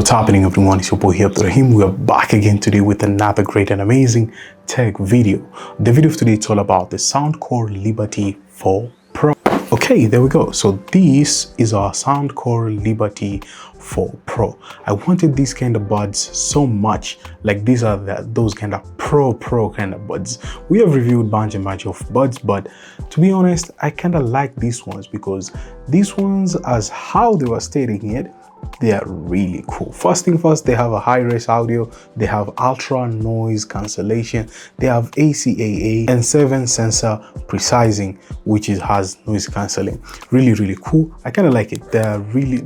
What's happening, everyone? It's your boy here, Abdurrahim. We are back again today with another great and amazing tech video. The video of today is all about the Soundcore Liberty 4 Pro. Okay, there we go. So this is our Soundcore Liberty 4 Pro. I wanted these kind of buds so much. Like these are those kind of pro kind of buds. We have reviewed a bunch of buds, but to be honest, I kind of like these ones because these ones, as how they were stating it, they are really cool. First thing first, they have a high-res audio, they have ultra noise cancellation, they have ACAA and 7 sensor precising, which has noise cancelling. Really cool. I kind of like it.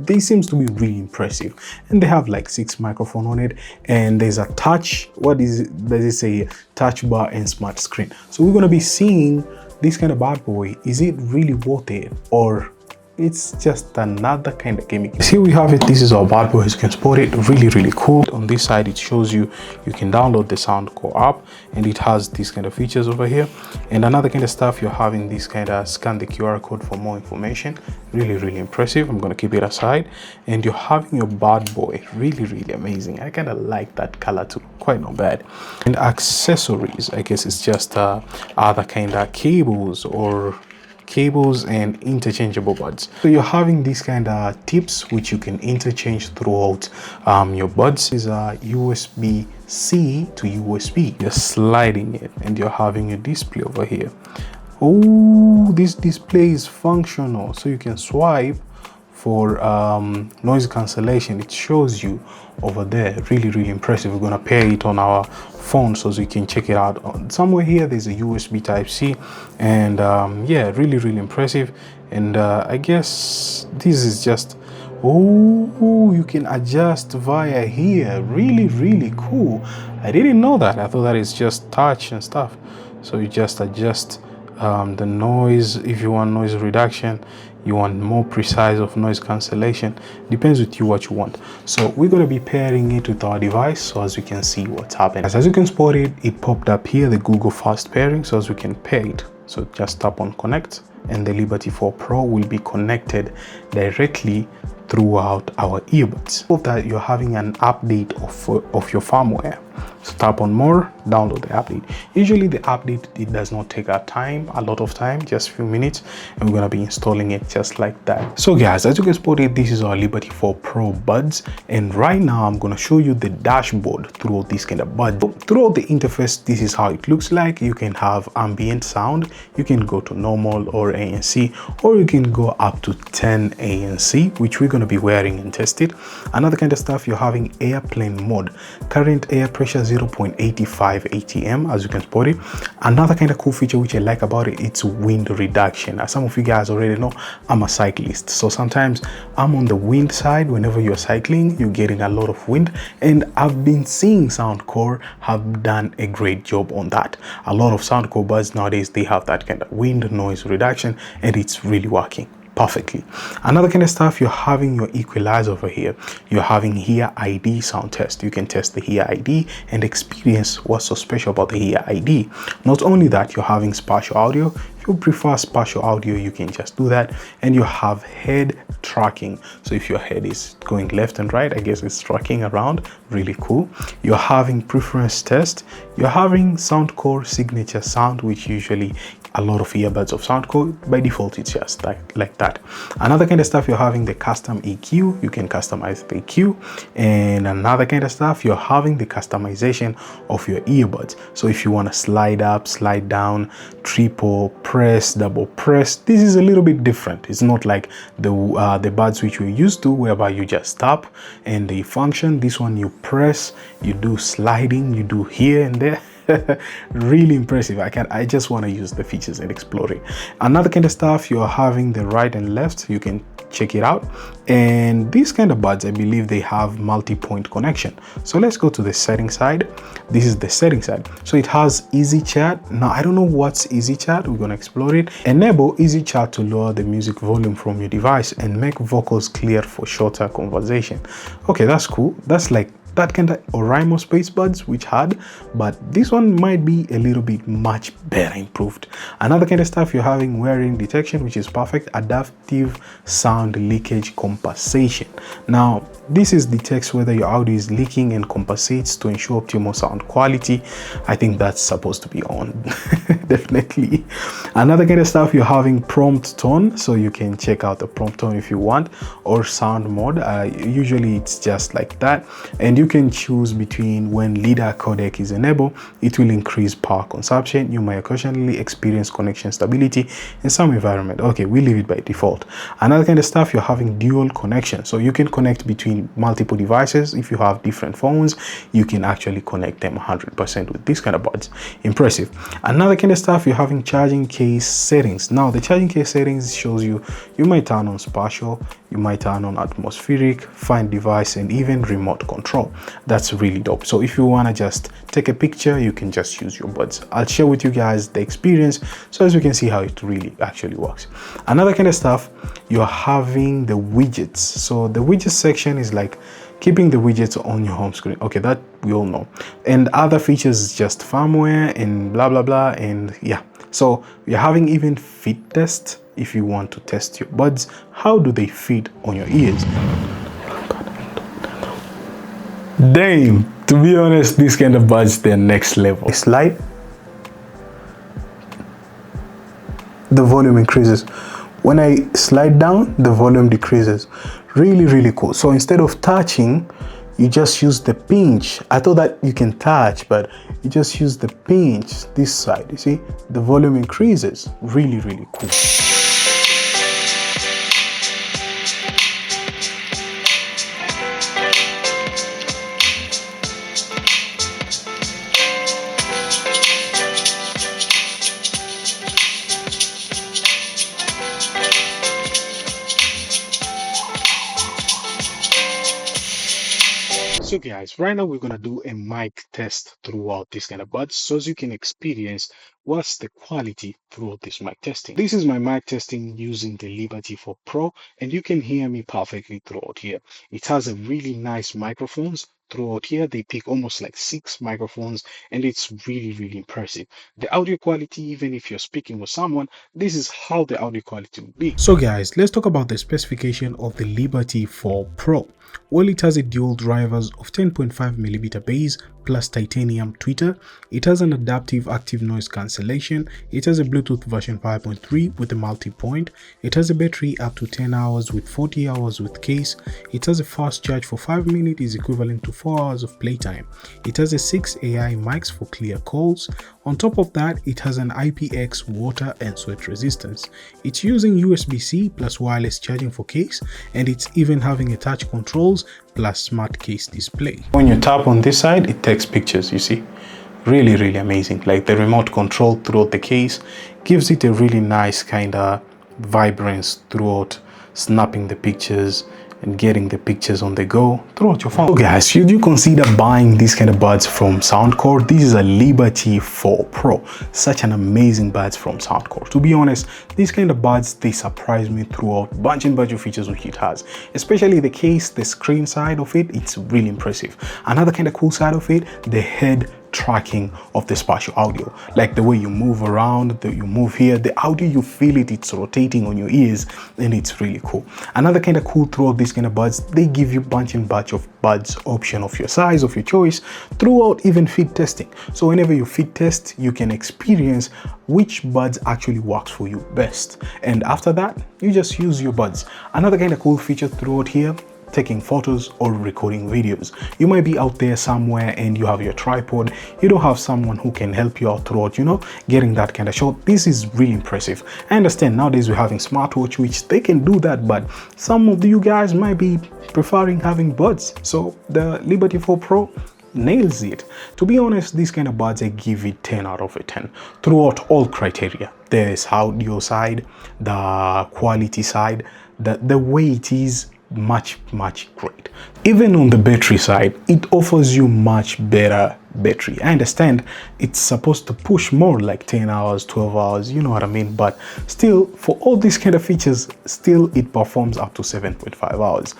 They seems to be really impressive, and they have like 6 microphone on it, and there's a touch, does it say, touch bar and smart screen. So we're gonna be seeing this kind of bad boy. Is it really worth it, or it's just another kind of gimmick? Here we have it. This is our bad boy. As you can spot it, really cool. On this side, it shows you can download the Soundcore app, and it has these kind of features over here. And another kind of stuff, you're having this kind of scan the QR code for more information. Really impressive. I'm gonna keep it aside. And you're having your bad boy. Really amazing. I kind of like that color too. Quite not bad. And accessories, I guess it's just other kind of cables and interchangeable buds. So you're having these kind of tips which you can interchange throughout your buds. This is a USB-C to USB. You're sliding it, and you're having a display over here. Oh, this display is functional, so you can swipe for noise cancellation. It shows you over there. Really impressive. We're gonna pair it on our phone so we can check it out. Somewhere here there's a USB Type-C, and yeah, really impressive. And I guess this is just, oh, you can adjust via here. Really cool. I didn't know that. I thought that it's just touch and stuff. So you just adjust the noise. If you want noise reduction, you want more precise of noise cancellation, depends with you what you want. So we're going to be pairing it with our device, so as we can see what's happening. As you can spot it popped up here, the Google Fast Pairing, so as we can pair it. So just tap on connect, and the Liberty 4 Pro will be connected directly throughout our earbuds. Hope that you're having an update of your firmware. So tap on more, download the update. Usually the update, it does not take a lot of time, just a few minutes, and we're gonna be installing it just like that. So guys, as you can spot it, this is our Liberty 4 Pro buds, and right now I'm gonna show you the dashboard throughout this kind of buds. Throughout the interface, this is how it looks like. You can have ambient sound, you can go to normal or ANC, or you can go up to 10 ANC, which we're gonna be wearing and test it. Another kind of stuff, you're having airplane mode, current air pressure 0.85 ATM, as you can spot it. Another kind of cool feature which I like about it, it's wind reduction. As some of you guys already know, I'm a cyclist, so sometimes I'm on the wind side. Whenever you're cycling, you're getting a lot of wind, and I've been seeing Soundcore have done a great job on that. A lot of Soundcore buds nowadays, they have that kind of wind noise reduction, and it's really working perfectly. Another kind of stuff, you're having your equalizer over here. You're having Hear ID sound test. You can test the Hear ID and experience what's so special about the Hear ID. Not only that, you're having spatial audio. If you prefer spatial audio, you can just do that. And you have head tracking. So if your head is going left and right, I guess it's tracking around. Really cool. You're having preference test. You're having Soundcore signature sound, which usually a lot of earbuds of Soundcore, by default, it's just like that. Another kind of stuff, you're having the custom EQ. You can customize the EQ. And another kind of stuff, you're having the customization of your earbuds. So if you want to slide up, slide down, triple press, double press, this is a little bit different. It's not like the buds which we're used to, whereby you just tap and they function. This one, you press, you do sliding, you do here and there. Really impressive. I just want to use the features and explore it. Another kind of stuff, you're having the right and left. You can check it out. And these kind of buds, I believe they have multi-point connection. So let's go to the setting side. This is the setting side. So it has easy chat. Now I don't know what's easy chat. We're gonna explore it. Enable easy chat to lower the music volume from your device and make vocals clear for shorter conversation. Okay, that's cool. That's like that kind of Oraimo space buds which had, but this one might be a little bit much better improved. Another kind of stuff, you're having wearing detection, which is perfect, adaptive sound leakage compensation. Now this detects whether your audio is leaking and compensates to ensure optimal sound quality. I think that's supposed to be on. Definitely. Another kind of stuff, you're having prompt tone, so you can check out the prompt tone if you want, or sound mode. Usually it's just like that, and you can choose between when leader codec is enabled, it will increase power consumption. You might occasionally experience connection stability in some environment. Okay, we leave it by default. Another kind of stuff, you're having dual connection, so you can connect between multiple devices. If you have different phones, you can actually connect them 100% with this kind of buds. Impressive. Another kind of stuff, you're having charging case settings. Now the charging case settings shows you might turn on spatial, you might turn on atmospheric, find device, and even remote control. That's really dope. So if you want to just take a picture, you can just use your buds. I'll share with you guys the experience so as you can see how it really actually works. Another kind of stuff, you're having the widgets. So the widgets section is like keeping the widgets on your home screen. Okay, that we all know. And other features is just firmware and blah blah blah, and yeah. So you're having even fit test if you want to test your buds. How do they fit on your ears? Damn, to be honest, these kind of buds, they're next level. Slide, the volume increases. When I slide down, the volume decreases. Really cool. So instead of touching, you just use the pinch. I thought that you can touch, but you just use the pinch this side. You see, the volume increases. Really cool. So guys, right now we're gonna do a mic test throughout this kind of buds so as you can experience what's the quality throughout this mic testing. This is my mic testing using the Liberty 4 Pro, and you can hear me perfectly throughout here. It has a really nice microphones throughout here. They pick almost like 6 microphones, and it's really impressive. The audio quality, even if you're speaking with someone, this is how the audio quality will be. So guys, let's talk about the specification of the Liberty 4 Pro. Well, it has a dual drivers of 10.5mm bass plus titanium tweeter. It has an adaptive active noise cancellation. It has a Bluetooth version 5.3 with a multi-point. It has a battery up to 10 hours with 40 hours with case. It has a fast charge for 5 minutes is equivalent to 4 hours of playtime. It has a 6 AI mics for clear calls. On top of that, it has an IPX water and sweat resistance. It's using USB-C plus wireless charging for case, and it's even having a touch controls plus smart case display. When you tap on this side, it takes pictures, you see. Really amazing. Like the remote control throughout the case gives it a really nice kind of vibrance throughout snapping the pictures and getting the pictures on the go throughout your phone. So guys, should you consider buying these kind of buds from Soundcore? This is a Liberty 4 Pro. Such an amazing buds from Soundcore. To be honest, these kind of buds, they surprise me throughout bunch of features which it has. Especially the case, the screen side of it, it's really impressive. Another kind of cool side of it, the head tracking of the spatial audio, like the way you move around, you move here, the audio, you feel it, it's rotating on your ears, and it's really cool. Another kind of cool throughout these kind of buds, they give you bunch of buds option of your size, of your choice, throughout even fit testing. So whenever you fit test, you can experience which buds actually works for you best, and after that you just use your buds. Another kind of cool feature throughout here, taking photos or recording videos. You might be out there somewhere and you have your tripod, you don't have someone who can help you out throughout, you know, getting that kind of shot. This is really impressive. I understand nowadays we're having smartwatch which they can do that, but some of you guys might be preferring having buds. So the Liberty 4 Pro nails it. To be honest, these kind of buds, I give it 10 out of 10 throughout all criteria. There's audio side, the quality side, the way it is much great. Even on the battery side, it offers you much better battery. I understand it's supposed to push more like 10 hours, 12 hours, you know what I mean, but still, for all these kind of features, still it performs up to 7.5 hours.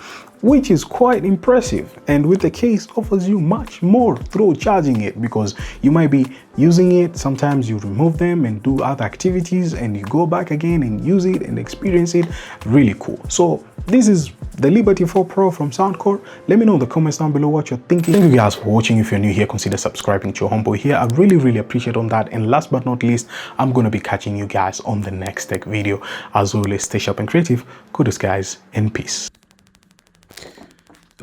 which is quite impressive. And with the case offers you much more through charging it, because you might be using it, sometimes you remove them and do other activities and you go back again and use it and experience it. Really cool. So this is the Liberty 4 Pro from Soundcore. Let me know in the comments down below what you're thinking. Thank you guys for watching. If you're new here, consider subscribing to your homeboy here. I really appreciate on that. And last but not least, I'm going to be catching you guys on the next tech video. As always, stay sharp and creative. Kudos guys, and peace.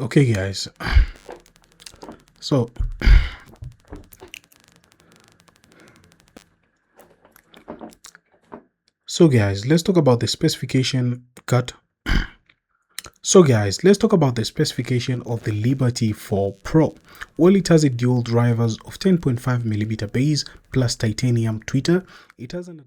Okay guys, so guys, let's talk about the specification let's talk about the specification of the Liberty 4 Pro. Well, it has a dual drivers of 10.5mm bass plus titanium tweeter. It has an